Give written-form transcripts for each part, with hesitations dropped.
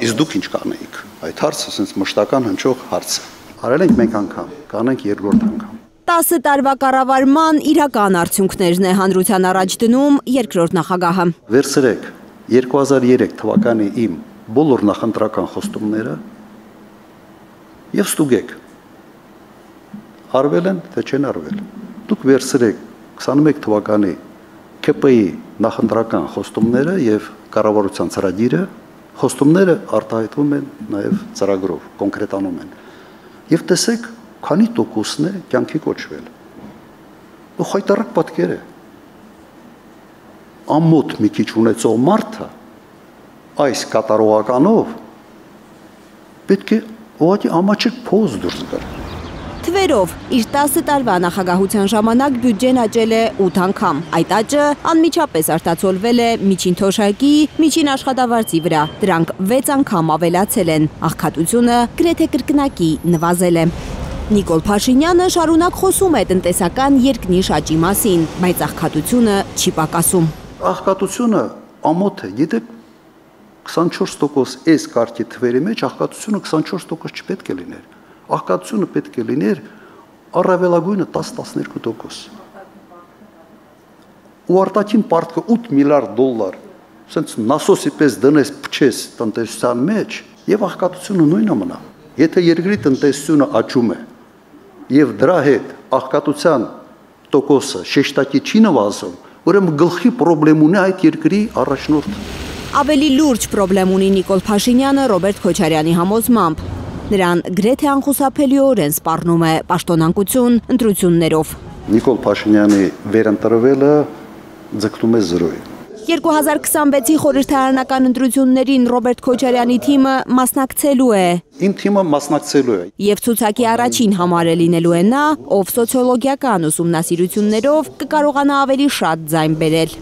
Իսկ դուք ինչ կանեիք։ Այդ հարցը sense մշտական հնչող հարց է։ Արել ենք մեկ անգամ, կանենք երկրորդ անգամ։ 10 տարվա կառավարման իրական արդյունքներն է հանրության առաջ դնում երկրորդ նախագահը։ Վերցրեք 2003 թվականի իմ բոլոր նախընտրական խոստումները եւ ստուգեք։ Արվել են, թե չեն արվել։ Դուք վերցրեք 21 թվականի ԿՊ-ի նախընտրական խոստումները եւ կառավարության ծրագիրը, խոստումները արտահայտվում են նաեւ ծրագրով, կոնկրետանում են։ Եվ տեսեք, քանի տոկոսն է կյանքի կոչվել։ Ու խայտարակ պատկեր է։ Ամոթ մի քիչ ունեցող մարդը այս կատարողականով պետք է ուղղակի ամաչիկ փոզ դուրս գա։ Թվերով իր 10 տարվա նախագահության ժամանակ բյուջեն աճել է 8 անգամ։ Այդ աճը անմիջապես արտացոլվել է միջին թոշակի, միջին աշխատավարձի վրա։ Դրանք 6 անգամ ավելացել են։ Աղքատությունը գրեթե կրկնակի նվազել է։ Նիկոլ Փաշինյանը շարունակ խոսում է տնտեսական երկնիշ աճի մասին, բայց աղքատությունը չի պակասում։ Աղքատությունը ամոթ է, գիտեք 24% այս կարգի թվերի մեջ աղքատությունը 24% չպետք է լիներ։ Աղքատությունը պետք է լիներ առավելագույնը 10-12%։ Ու արտաքին պարտքը $8 միլիարդ, ասենց նասոսի պես դնես փչես տնտեսության մեջ եւ աղքատությունը նույնը մնա։ Եթե երկրի տնտեսությունը աճում է եւ դրա հետ աղքատության տոկոսը շեշտակի չի նվազում, ուրեմն գլխի խնդրեմ ունի այդ երկրի առաջնորդը։ Ավելի լուրջ խնդրեմ ունի Նիկոլ Փաշինյանը Ռոբերտ Քոչարյանի համոզմամբ։ Նրան գրեթե անխուսափելիորեն սպառնում է պաշտոնանկություն ընտրություններով։ Նիկոլ Փաշինյանի վերընտրվելը ձգտում է 0-ի։ 2026-ի խորհրդարանական ընտրություններին Ռոբերտ Քոչարյանի թիմը մասնակցելու է։ Իմ թիմը մասնակցելու է։ Եվ ցուցակի առաջին համարը լինելու է նա, ով սոցիոլոգիական ուսումնասիրություններով կկարողանա ավելի շատ ձայն բերել։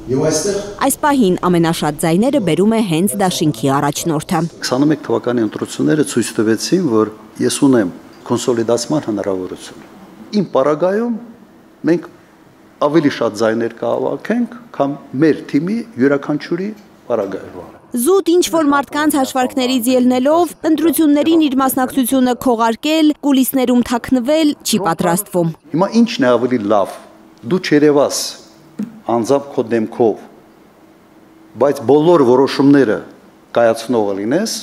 Այս պահին ամենաշատ ձայները բերում է հենց դաշինքի առաջնորդը։ 21 թվականի ընտրությունները ցույց տվեցին, որ ես ունեմ կոնսոլիդացման հնարավորություն։ Իմ պարագայում մենք ավելի շատ ձայներ կհավաքենք, քան մեր թիմի յուրաքանչյուրի պարագայում։ Զուտ ինչ-որ մարդկանց հաշվարկներից ելնելով, ընտրություններին իր մասնակցությունը քողարկել, կուլիսներում թաքնվել չի պատրաստվում։ Հիմա ինչն է ավելի լավ։ Դու չերևաս անձամբ քո դեմքով, բայց բոլոր որոշումները կայացնողը լինես,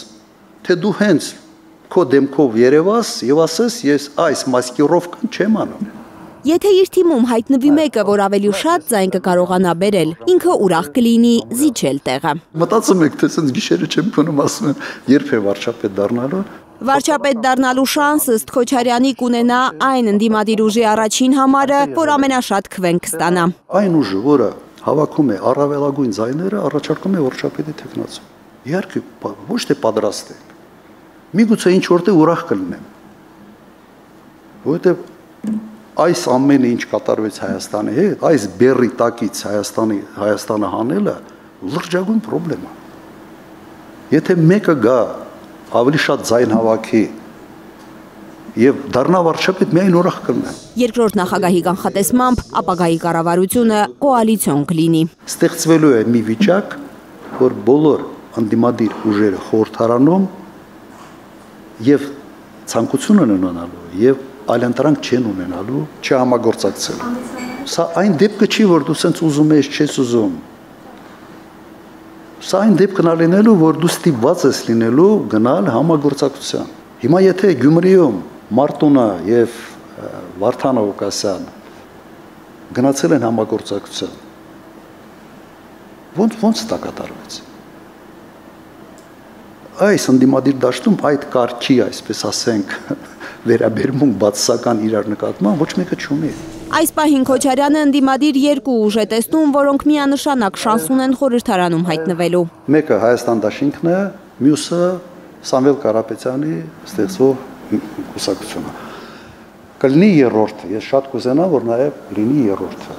թե դու հենց քո դեմքով երևաս եւ ասես ես այս մասկիրովկան չեմ անում։ Եթե իր թիմում հայտնվի մեկը, որ ավելի շատ ձայն կկարողանա բերել, ինքը ուրախ կլինի զիջել տեղը։ Մտածում եք, թե sense գիշերը չեմ փնում, ասում են, երբ է վարչապետ դառնալու։ Վարչապետ դառնալու շանսը ըստ Քոչարյանի կունենա այն ընդդիմադիր ուժի առաջին համարը, որ ամենաշատ քվեն կստանա։ Այն ուժը, որը հավաքում է առավելագույն ձայները, առաջարկում է վարչապետի թեկնածու։ Իհարկե, ոչ թե պատրաստ է։ Միգուցե ինչ որտեղ ուրախ կլինեմ։ Որովհետև այս ամենը ինչ կատարվեց Հայաստանի հետ, այս բերի տակից Հայաստանը հանելը լրջագույն խնդրեմ է։ Եթե մեկը գա ավելի շատ ձայն հավաքի եւ դառնա վարչապետ, միայն ուրախ կլինեմ։ Երկրորդ նախագահի կանխատեսմամբ ապագայի կառավարությունը կոալիցիոն կլինի։ Ստեղծվելու է մի վիճակ, որ բոլոր ընդդիմադիր ուժերը խորհրդարանում եւ ցանկություն են ունենալու եւ այլընտրանք չեն ունենալու, չհամագործակցելու։ Սա այն դեպքը չի, որ դու սենց ուզում ես, չես ուզում։ Սա այն դեպքն է լինելու, որ դու ստիպված ես լինելու գնալ համագործակցության։ Հիմա եթե Գյումրիում Մարտունը եւ Վարդան Օկասյան գնացել են համագործակցության, ոնց դա կատարվեց։ Այս ընդդիմադիր դաշտում այդ կարգի, այսպես ասենք, վերաբերմունք բացասական իրար նկատմամբ ոչ մեկը չունի։ Այս պահին Քոչարյանը ընդդիմադիր երկու ուժ է տեսնում, որոնք միանշանակ շանս ունեն խորհրդարանում հայտնվելու։ Մեկը Հայաստան դաշինքն է, մյուսը Սամվել Կարապետյանի ստեղծվող կուսակցությունը։ Կլինի երրորդը, ես շատ կուզենամ, որ նաև լինի երրորդը։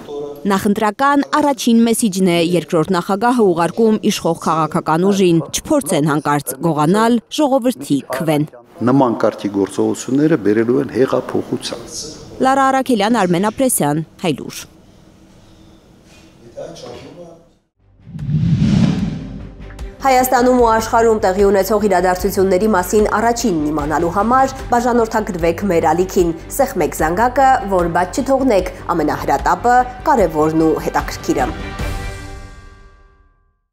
Նախընտրական առաջին մեսիջն է երկրորդ նախագահը ուղարկում իշխող քաղաքական ուժին, չփորձեն հանկարծ գողանալ ժողովրդի քվեն։ Նման կարգի գործողությունները բերելու են հեղափոխության։ Լարա Արաքելյան, Արմեն Ապրեսյան, Հայլուր։ Հայաստանում ու աշխարհում տեղի ունեցող իրադարձությունների մասին առաջինն իմանալու համար բաժանորդագրվեք մեր ալիքին, սեղմեք զանգակը, որ բաց չթողնեք ամենահրատապը, կարևորն ու հետաքրքիրը։